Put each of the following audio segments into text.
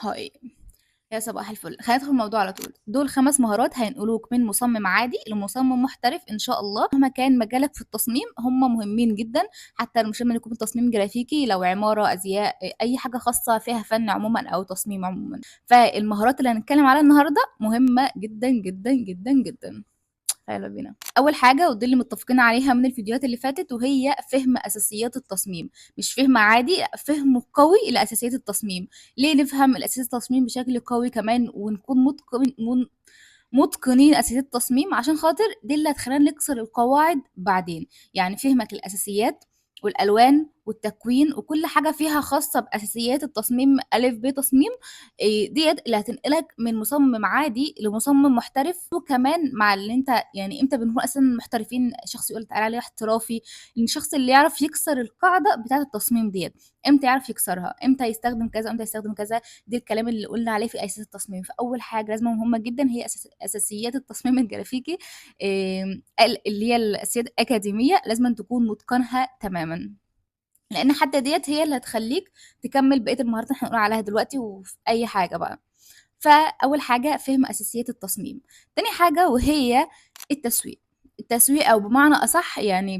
هاي، يا صباح الفل. خلينا ندخل الموضوع على طول. دول 5 مهارات هينقلوك من مصمم عادي لمصمم محترف ان شاء الله. مهما كان مجالك في التصميم هم مهمين جدا، حتى لو مش لازم يكون تصميم جرافيكي، لو عمارة، ازياء، اي حاجة خاصة فيها فن عموما او تصميم عموما. فالمهارات اللي هنتكلم عليها النهاردة مهمة جدا جدا جدا جدا. يلا بينا. اول حاجه ودي اللي متفقين عليها من الفيديوهات اللي فاتت، وهي فهم اساسيات التصميم. مش فهم عادي، لأ، فهم قوي لاساسيات التصميم. ليه نفهم الاساسيات التصميم بشكل قوي كمان ونكون متقنين اساسيات التصميم؟ عشان خاطر دي اللي هتخلينا نكسر القواعد بعدين. يعني فهمك الاساسيات والالوان والتكوين وكل حاجه فيها خاصه باساسيات التصميم، الف ب تصميم، ديت اللي هتنقلك من مصمم عادي لمصمم محترف. وكمان مع اللي انت يعني امتى بنكون اصلا محترفين؟ شخص يقول تعالى عليه احترافي، ان الشخص اللي يعرف يكسر القاعده بتاعه التصميم ديت. امتى يعرف يكسرها؟ امتى يستخدم كذا، امتى يستخدم كذا. دي الكلام اللي قلنا عليه في اساس التصميم. فاول حاجه لازم مهمه جدا هي اساسيات التصميم الجرافيكي، اللي هي الاساسيات الاكاديميه، لازم تكون متقنها تماما، لان حتى ديت هي اللي هتخليك تكمل بقيه المهارات اللي احنا هنقول عليها دلوقتي وفي اي حاجه بقى. فاول حاجه فهم اساسيات التصميم. تاني حاجه وهي التسويق. التسويق او بمعنى اصح يعني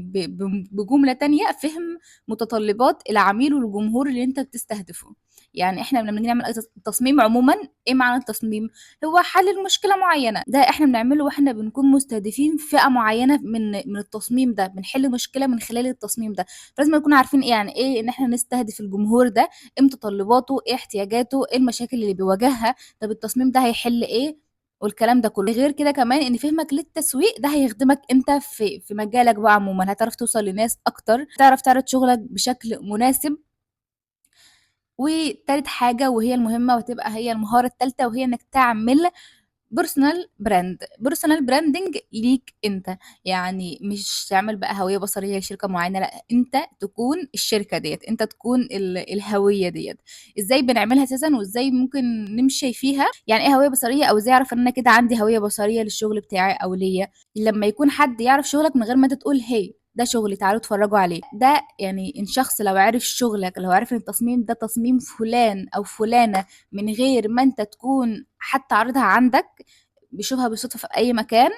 بجمله تانية فهم متطلبات العميل والجمهور اللي انت بتستهدفه. يعني احنا لما بنيجي نعمل أي تصميم عموما، ايه معنى التصميم؟ هو حل المشكله معينه، ده احنا بنعمله واحنا بنكون مستهدفين فئه معينه من التصميم ده، بنحل مشكله من خلال التصميم ده. فلازم نكون عارفين ايه يعني ايه ان احنا نستهدف الجمهور ده، ايه متطلباته، ايه احتياجاته، ايه المشاكل اللي بيواجهها، طب التصميم ده هيحل ايه، والكلام ده كله. غير كده كمان ان فهمك للتسويق ده هيخدمك انت في مجالك بقى عموما، هتعرف توصل لناس اكتر، تعرف تعرض شغلك بشكل مناسب. وتالت حاجة وهي المهمة وتبقى هي المهارة التالتة، وهي انك تعمل بيرسونال براندنج ليك انت. يعني مش تعمل بقى هوية بصرية لشركة معينة، لا، انت تكون الشركة ديت، انت تكون الهوية ديت. ازاي بنعملها اساسا وازاي ممكن نمشي فيها؟ يعني ايه هوية بصرية، او ازاي اعرف ان انا كده عندي هوية بصرية للشغل بتاعي او ليا؟ لما يكون حد يعرف شغلك من غير ما انت تقول هي ده شغلي تعالوا اتفرجوا عليه. ده يعني ان شخص لو عرف شغلك، لو عرف ان التصميم ده تصميم فلان او فلانة، من غير ما انت تكون حتى عارضها عندك، بيشوفها بالصدفة في أي مكان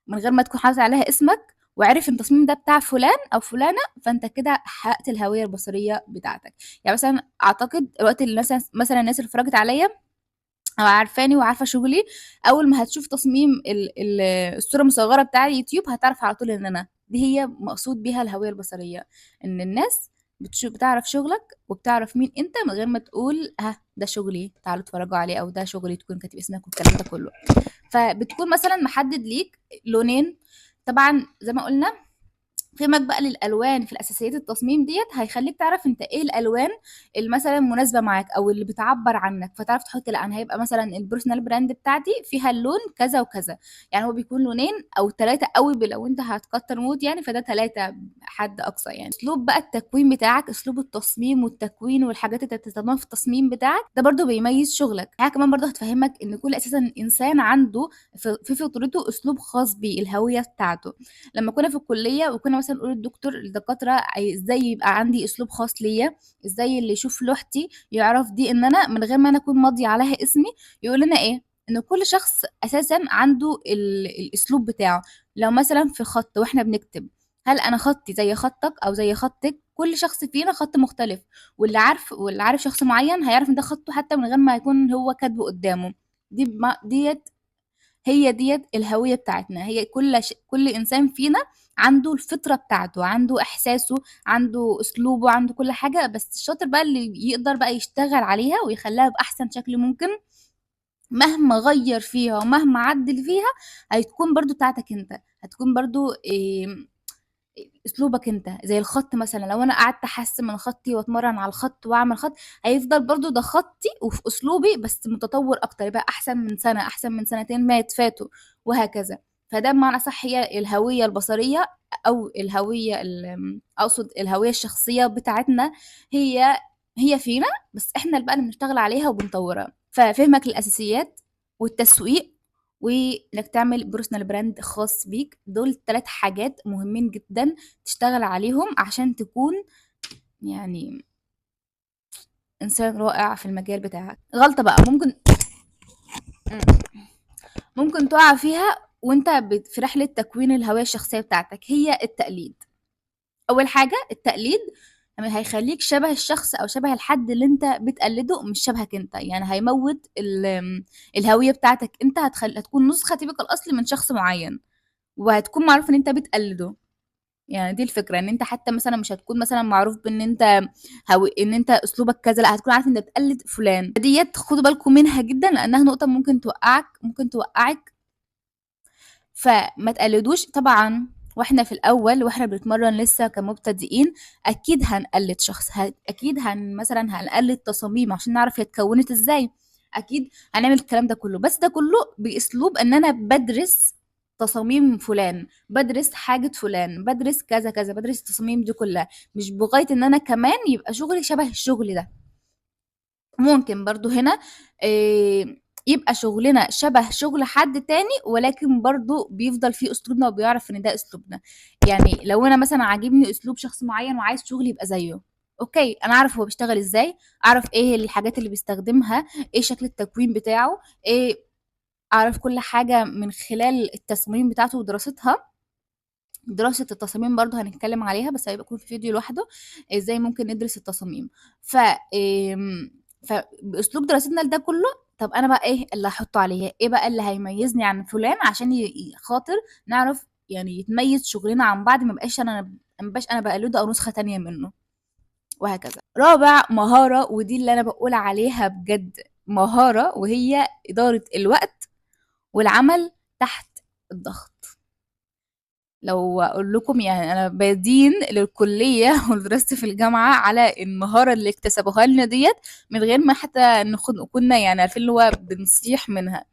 من غير ما تكون حاطط عليها اسمك، وعرف ان التصميم ده بتاع فلان او فلانه، فانت كده حققت الهويه البصريه بتاعتك. يعني مثلا اعتقد الوقت اللي مثلا الناس اللي اتفرجت عليا او عارفاني وعارفه شغلي، اول ما هتشوف تصميم الصوره المصغره بتاع اليوتيوب هتعرف على طول ان انا دي هي مقصود بيها الهويه البصريه. ان الناس بتعرف شغلك وبتعرف مين انت من غير ما تقول ها ده شغلي تعالوا اتفرجوا عليه، او ده شغلي تكون كاتب اسمك والكلام ده كله. فبتكون مثلا محدد ليك لونين. طبعا زي ما قلنا فهمك بقى للالوان في الاساسيات التصميم ديت هيخليك تعرف انت ايه الالوان اللي مثلا مناسبه معاك او اللي بتعبر عنك، فتعرف تحط لا انا هيبقى مثلا البيرسونال براند بتاعتي فيها اللون كذا وكذا. يعني هو بيكون لونين او ثلاثه قوي، لو انت هتكتر مود يعني فده ثلاثه حد اقصى. يعني اسلوب بقى التكوين بتاعك، اسلوب التصميم والتكوين والحاجات اللي بتستخدمها في التصميم بتاعك ده برضو بيميز شغلك. حاجه كمان برضو هتفهمك ان كل اساسا انسان عنده في فطرته اسلوب خاص بيه، الهويه بتاعته. لما كنا في الكليه وكنا مثلا نقول الدكاتره ازاي يبقى عندي اسلوب خاص ليا، ازاي اللي يشوف لوحتي يعرف دي ان انا من غير ما انا اكون ماضيه عليها اسمي. يقول لنا ايه؟ ان كل شخص اساسا عنده الاسلوب بتاعه. لو مثلا في خط واحنا بنكتب، هل انا خطي زي خطك او زي خطك؟ كل شخص فينا خط مختلف، واللي عارف شخص معين هيعرف ان ده خطه حتى من غير ما يكون هو كاتبه قدامه. ديت هي ديت الهوية بتاعتنا. هي كل إنسان فينا عنده الفطرة بتاعته، عنده إحساسه، عنده أسلوبه، عنده كل حاجة، بس الشاطر بقى اللي يقدر بقى يشتغل عليها ويخليها بأحسن شكل ممكن. مهما غير فيها ومهما عدل فيها هتكون برضو بتاعتك انت، هتكون برضو اسلوبك انت. زي الخط مثلا، لو انا قعدت احسن من خطي واتمرن على الخط واعمل خط، هيفضل برضو ده خطي وفي اسلوبي بس متطور اكتر، يبقى احسن من سنة، احسن من سنتين ما يتفاتوا، وهكذا. فده بمعنى صح هي الهوية البصرية، او الهوية اقصد الهوية الشخصية بتاعتنا. هي فينا، بس احنا اللي بقى اللي بنشتغل عليها وبنطورها. ففهمك للاساسيات والتسويق وانك تعمل بيرسونال براند خاص بيك، دول 3 حاجات مهمين جدا تشتغل عليهم عشان تكون يعني إنسان رائع في المجال بتاعك. غلطة بقى ممكن تقع فيها وانت في رحلة تكوين الهوية الشخصية بتاعتك، هي التقليد. أول حاجة التقليد هيخليك شبه الشخص أو شبه الحد اللي انت بتقلده، مش شبهك انت، يعني هيموت الهوية بتاعتك. انت هتكون نسخة طبق الأصل من شخص معين، وهتكون معروف ان انت بتقلده. يعني دي الفكرة، ان انت حتى مثلا مش هتكون مثلا معروف بان انت ان انت اسلوبك كذا، لا هتكون عارف ان انت بتقلد فلان. ديت خدوا بالكم منها جدا، لانها نقطة ممكن توقعك. فما تقلدوش طبعا. واحنا في الاول واحنا بنتمرن لسه كمبتدئين، اكيد هنقلد شخص، اكيد مثلا هنقلد تصاميم عشان نعرف هي اتكونت ازاي. اكيد هنعمل الكلام ده كله، بس ده كله باسلوب ان انا بدرس تصاميم فلان، بدرس حاجة فلان، بدرس كذا كذا، بدرس التصاميم دي كلها، مش بغاية ان انا كمان يبقى شغلي شبه الشغل ده. ممكن برضو هنا يبقى شغلنا شبه شغل حد تاني، ولكن برضو بيفضل فيه اسلوبنا وبيعرف ان ده اسلوبنا. يعني لو انا مثلا عاجبني اسلوب شخص معين وعايز شغلي يبقى زيه، اوكي، انا اعرف هو بيشتغل ازاي، اعرف ايه الحاجات اللي بيستخدمها، ايه شكل التكوين بتاعه، ايه، اعرف كل حاجة من خلال التصميم بتاعته ودراستها. دراسة التصاميم برضو هنتكلم عليها، بس هيبقى يكون في فيديو لوحده ازاي ممكن ندرس التصاميم. ف فباسلوب دراستنا لده كله، طب انا بقى ايه اللي هحطه عليه، ايه بقى اللي هيميزني عن فلان، عشان خاطر نعرف يعني يتميز شغلنا عن بعض، ما بقاش انا بقلده او نسخة تانية منه، وهكذا. رابع مهارة، ودي اللي انا بقول عليها بجد مهارة، وهي إدارة الوقت والعمل تحت الضغط. لو اقول لكم يعني انا بدين للكليه ودراستي في الجامعه على المهاره اللي اكتسبوها لنا ديت، من غير ما حتى كنا يعني عارفين اللي هو بنصيح منها.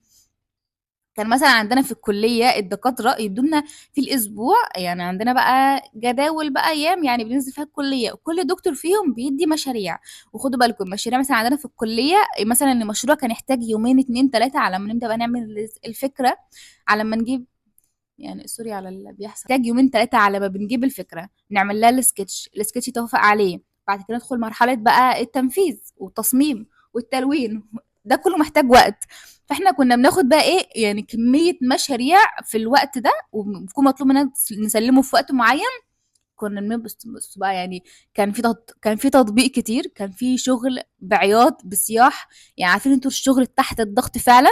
كان مثلا عندنا في الكليه الدكاتره يدونا في الاسبوع، يعني عندنا بقى جداول بقى ايام يعني بننزل فيها الكليه، وكل دكتور فيهم بيدي مشاريع. وخدوا بالكم المشاريع مثلا عندنا في الكليه، مثلا المشروع كان يحتاج يومين اتنين تلاته على ما نبدا بقى نعمل الفكره، على ما نجيب، يعني سوري على اللي بيحصل، محتاج يومين ثلاثة على ما بنجيب الفكرة، نعمل لها السكتش يتوافق عليه، بعد كده ندخل مرحلة بقى التنفيذ والتصميم والتلوين. ده كله محتاج وقت. فاحنا كنا بناخد بقى ايه يعني كمية مشاريع في الوقت ده، وبيكون مطلوب مننا نسلمه في وقت معين. كنا بس بقى يعني كان في تطبيق كتير، كان في شغل بعياط بصياح. يعني عارفين انتوا الشغل تحت الضغط فعلا،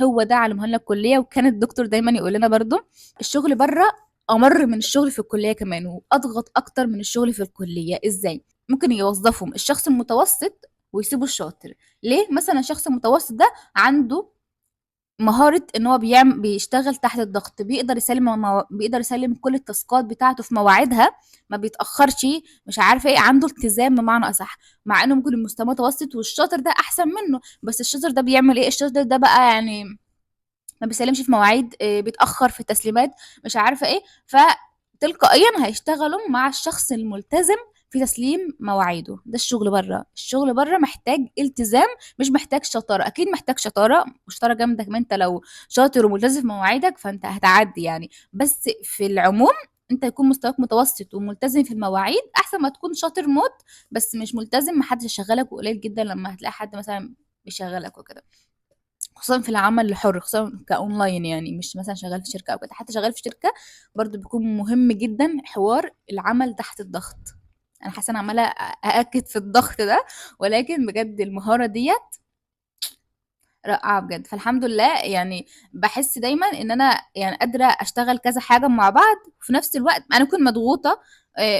هو ده علمه لنا الكليه. وكان الدكتور دايما يقول لنا برضو الشغل بره امر من الشغل في الكليه كمان، واضغط اكتر من الشغل في الكليه. ازاي ممكن يوظفهم الشخص المتوسط ويسيبوا الشاطر؟ ليه؟ مثلا الشخص المتوسط ده عنده مهارة ان هو بيشتغل تحت الضغط، بيقدر يسلم كل التاسكات بتاعته في مواعيدها، ما بيتأخرش، مش عارفة ايه، عنده التزام بمعنى اصح. مع انه ممكن المستوى متوسط والشاطر ده احسن منه، بس الشاطر ده بيعمل ايه؟ الشاطر ده بقى يعني ما بيسلمش في مواعيد، بيتأخر في التسليمات، مش عارفة ايه. فتلقائيا هيشتغلوا مع الشخص الملتزم في تسليم مواعيده. ده الشغل بره. الشغل بره محتاج التزام، مش محتاج شطارة. اكيد محتاج شطارة وشطارة جامدة كمان. انت لو شاطر وملتزم في مواعيدك فانت هتعدي يعني، بس في العموم انت يكون مستواك متوسط وملتزم في المواعيد احسن ما تكون شاطر موت بس مش ملتزم، محدش يشغلك، وقليل جدا لما هتلاقي حد مثلا بيشغلك وكده. خصوصا في العمل الحر، خصوصا كاونلاين، يعني مش مثلا شغال في شركه او كده، حتى شغال في شركه برضو بيكون مهم جدا حوار العمل تحت الضغط. انا حاسه انا عماله ااكد في الضغط ده، ولكن بجد المهاره ديت رائعه بجد. فالحمد لله يعني بحس دايما ان انا يعني قادره اشتغل كذا حاجه مع بعض في نفس الوقت. انا كنت مضغوطه،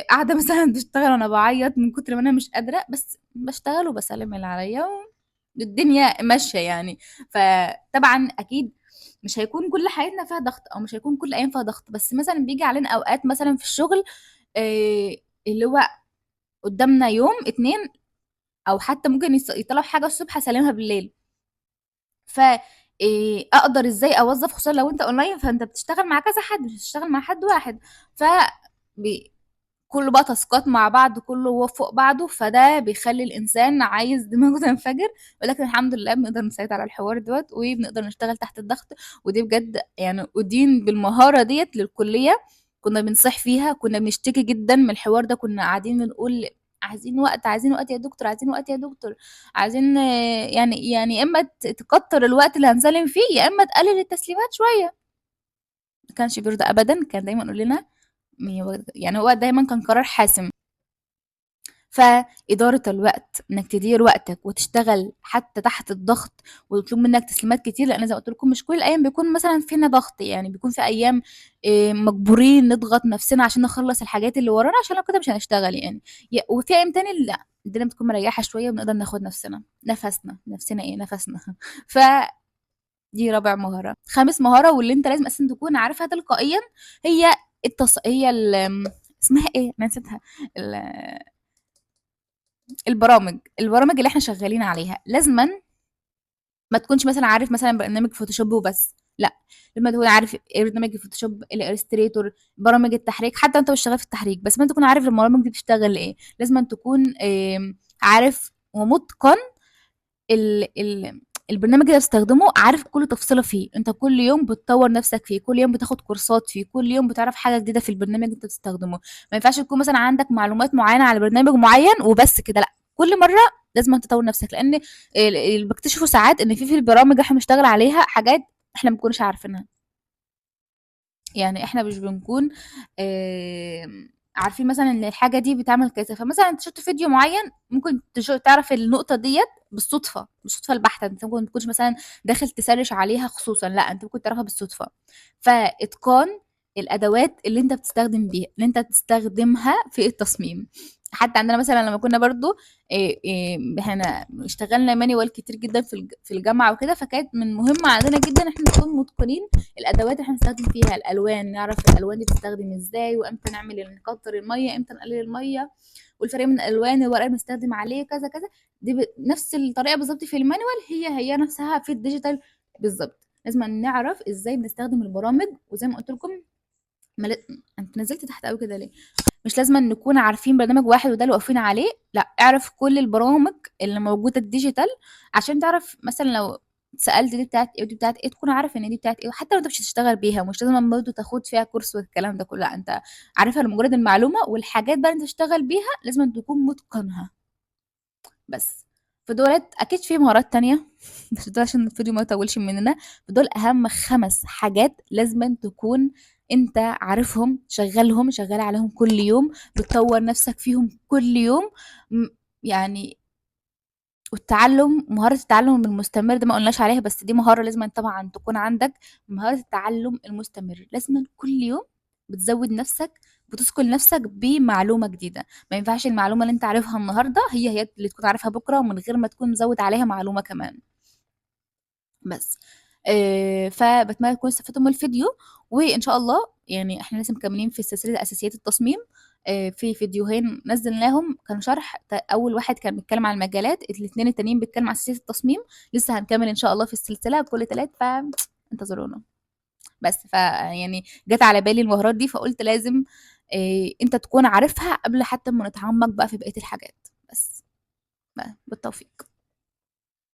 قاعده مثلا بشتغل وانا بعيط من كتر ما انا مش قادره، بس بشتغل وبسلم اللي عليا الدنيا ماشيه يعني. فطبعا اكيد مش هيكون كل حياتنا فيها ضغط، او مش هيكون كل ايام فيها ضغط، بس مثلا بيجي علينا اوقات مثلا في الشغل، آه، اللي هو قدامنا يوم اتنين، او حتى ممكن يطلعوا حاجه الصبح اسلمها بالليل. ف اقدر ازاي اوظف، خصوصا لو انت اونلاين فانت بتشتغل مع كذا حد، مش بتشتغل مع حد واحد. ف كله بقى تاسكات مع بعض، كله هو فوق بعضه، فده بيخلي الانسان عايز دماغه تنفجر. ولكن الحمد لله بنقدر نسيطر على الحوار دوت، وبنقدر نشتغل تحت الضغط. ودي بجد يعني ادين بالمهاره ديت للكليه. كنا بنصيح فيها، كنا بنشتكي جدا من الحوار ده، كنا قاعدين بنقول عايزين وقت، عايزين وقت يا دكتور، عايزين وقت يا دكتور، عايزين يعني يا اما تكتر الوقت اللي هنسلم فيه، يا اما تقلل التسليمات شويه. ما كانش بيرضى ابدا، كان دايما يقول لنا يعني هو دايما كان قرار حاسم. فإدارة الوقت، إنك تدير وقتك وتشتغل حتى تحت الضغط ويطلب منك تسليمات كتير، لأن زي ما قلت لكم مش كل الأيام بيكون مثلا فينا ضغط، يعني بيكون في أيام مجبورين نضغط نفسنا عشان نخلص الحاجات اللي ورانا، عشان لو كده مش هنشتغل يعني. وفي أيام تاني لا، الدنيا بتكون مريحة شوية وبنقدر ناخد نفسنا ايه نفسنا فدي رابع مهارة. خامس مهارة واللي انت لازم اصلا تكون عارفها تلقائيا، هي هي اسمها ايه انا نسيتها. البرامج اللي احنا شغالين عليها لازما ما تكونش مثلا عارف مثلا برنامج فوتوشوب وبس، لا، لما تكون عارف إيه برنامج الفوتوشوب، الالستريتور، برامج التحريك، حتى انت مش شغال في التحريك بس ما تكون عارف البرامج دي بتشتغل ايه. لازم تكون عارف ومتقن ال ال البرنامج اللي بتستخدمه، عارف كل تفصيلة فيه، انت كل يوم بتطور نفسك فيه، كل يوم بتاخد كورسات فيه، كل يوم بتعرف حاجة جديدة في البرنامج اللي انت بتستخدمه. ما ينفعش تكون مثلا عندك معلومات معينة على برنامج معين وبس كده، لا، كل مرة لازم تطور نفسك، لان بكتشفوا ساعات ان في البرامج اللي احنا بنشتغل عليها حاجات احنا ما بنكونش عارفينها. يعني احنا مش بنكون عارفين مثلا ان الحاجه دي بتعمل كذا، فمثلا انت شفت فيديو معين ممكن تعرف النقطه ديت بالصدفه البحته، انت ممكن ما تكونش مثلا داخل تسرش عليها خصوصا، لا، انت ممكن تعرفها بالصدفه. فاتقان الادوات اللي انت بتستخدم بيها، اللي انت بتستخدمها في التصميم. حتى عندنا مثلا لما كنا برضو احنا اشتغلنا مانيوال كتير جدا في الجامعه وكده، فكانت من مهمه عندنا جدا احنا نكون متقنين الادوات اللي احنا بنستخدم فيها الالوان، نعرف الالوان دي بتستخدم ازاي، وامتى نكتر الميه، امتى نقلل الميه، والفرق من الالوان، الورق اللي بنستخدم عليه كذا كذا. نفس الطريقه بالظبط في المانوال، هي نفسها في الديجيتال بالظبط. لازم نعرف ازاي بنستخدم البرامج، وزي ما قلت لكم مل... انت نزلت تحت قوي كده ليه؟ مش لازم نكون عارفين برنامج واحد وده اللي واقفين عليه، لا، اعرف كل البرامج اللي موجوده الديجيتال، عشان تعرف مثلا لو سألت دي بتاعت ايه ودي بتاعت ايه، تكون عارف ان دي بتاعت ايه، وحتى لو انت مش هتشتغل بيها ومش لازم برضه تاخد فيها كورس والكلام ده كله، لا، انت عارفها لمجرد المعلومه، والحاجات بقى انت تشتغل بيها لازم تكون متقنها بس. فدولت اكيد في مهارات تانية بس دول عشان الفيديو ما يطولش مننا. فدول اهم 5 حاجات لازم تكون انت عارفهم، شغال عليهم كل يوم، بتطور نفسك فيهم كل يوم. م- يعني مهارة التعلم المستمر ده ما قلناش عليها، بس دي مهارة لازم طبعا تكون عندك. مهارة التعلم المستمر لازم كل يوم بتزود نفسك، بتثقل نفسك بمعلومة جديدة. ما ينفعش المعلومة اللي انت عارفها النهاردة هي اللي تكون عارفها بكرة، ومن غير ما تكون مزود عليها معلومة كمان. بس فبتمنى تكونوا استفدتوا من الفيديو، وان شاء الله يعني احنا لسه مكملين في سلسله اساسيات التصميم. في فيديوهين نزلناهم كانوا شرح، اول واحد كان بيتكلم عن المجالات، الاثنين التانيين بيتكلم عن اساسيات التصميم. لسه هنكمل ان شاء الله في السلسله كل تلات، فانتظرونا. بس يعني جت على بالي المهارات دي، فقلت لازم انت تكون عارفها قبل حتى ما نتعمق بقى في بقيه الحاجات. بس بالتوفيق.